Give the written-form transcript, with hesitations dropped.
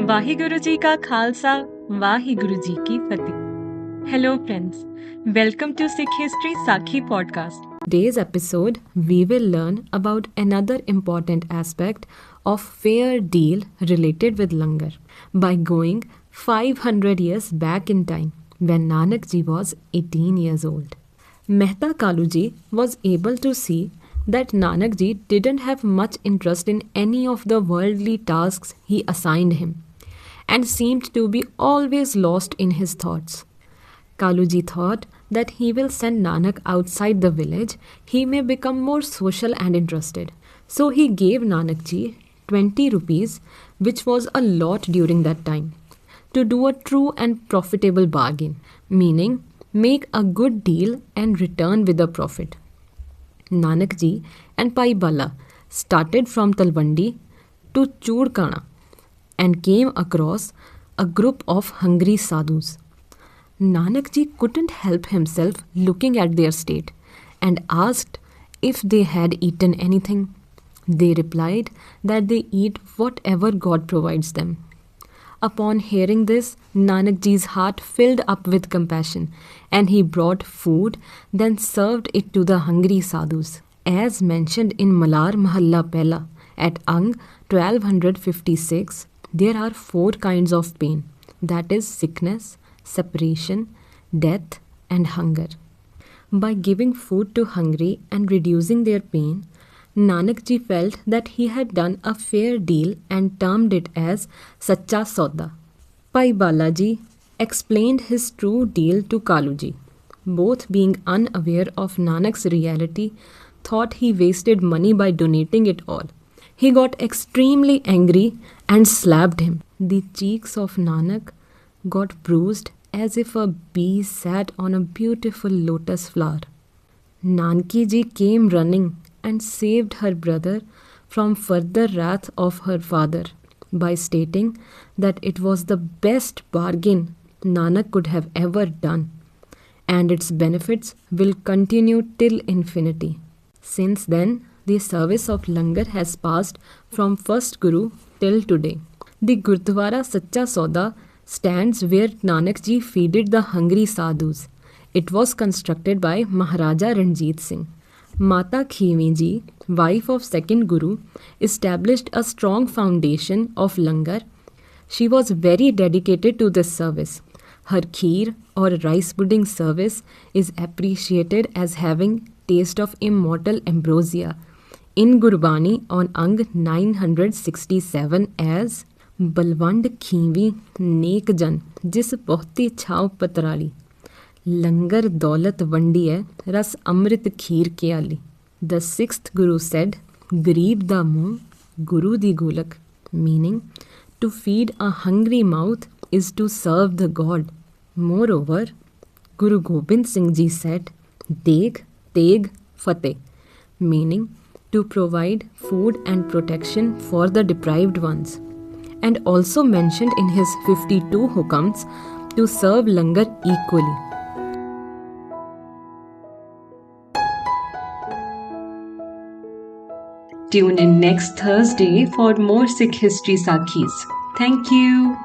वाहिगुरु जी का खालसा, वाहिगुरु जी की फतेह. Hello friends, welcome to Sikh History Sakhi podcast. Today's episode, we will learn about another important aspect of fair deal related with langar by going 500 years back in time when Nanak Ji was 18 years old. Mehta Kalu Ji was able to see that Nanak Ji didn't have much interest in any of the worldly tasks he assigned him and seemed to be always lost in his thoughts. Kaluji thought that he will send Nanak outside the village, he may become more social and interested. So he gave Nanak Ji 20 rupees, which was a lot during that time, to do a true and profitable bargain, meaning make a good deal and return with a profit. Nanak Ji and Pai Bala started from Talwandi to Chudkana and came across a group of hungry sadhus. Nanak Ji couldn't help himself looking at their state and asked if they had eaten anything. They replied that they eat whatever God provides them. Upon hearing this, Nanak Ji's heart filled up with compassion and he brought food, then served it to the hungry sadhus. As mentioned in Malar Mahalla Pehla at Ang 1256, there are 4 kinds of pain, that is sickness, separation, death, and hunger. By giving food to hungry and reducing their pain, Nanak Ji felt that he had done a fair deal and termed it as Sacha Sauda. Pai Balaji explained his true deal to Kaluji. Both being unaware of Nanak's reality, thought he wasted money by donating it all. He got extremely angry and slapped him. The cheeks of Nanak got bruised as if a bee sat on a beautiful lotus flower. Nanki Ji came running and saved her brother from further wrath of her father by stating that it was the best bargain Nanak could have ever done and its benefits will continue till infinity. Since then, the service of langar has passed from first Guru till today. The Gurdwara Sacha Sauda stands where Nanak Ji feeded the hungry sadhus. It was constructed by Maharaja Ranjit Singh. Mata Khivi Ji, wife of second Guru, established a strong foundation of langar. She was very dedicated to this service. Her kheer or rice pudding service is appreciated as having taste of immortal ambrosia in Gurbani on Ang 967 as बलवंड Khivi नेक जन जिस बहुती छाव पतराली लंगर दौलत वंडी है रस अमृत खीर के आली. The sixth Guru said, गरीब दा मुंह गुरु दी गोलक, meaning to feed a hungry mouth is to serve the God. Moreover, Guru Gobind Singh Ji said, Deg, Teg, Fateh, meaning to provide food and protection for the deprived ones, and also mentioned in his 52 hukams to serve langar equally. Tune in next Thursday for more Sikh History Sakhis. Thank you.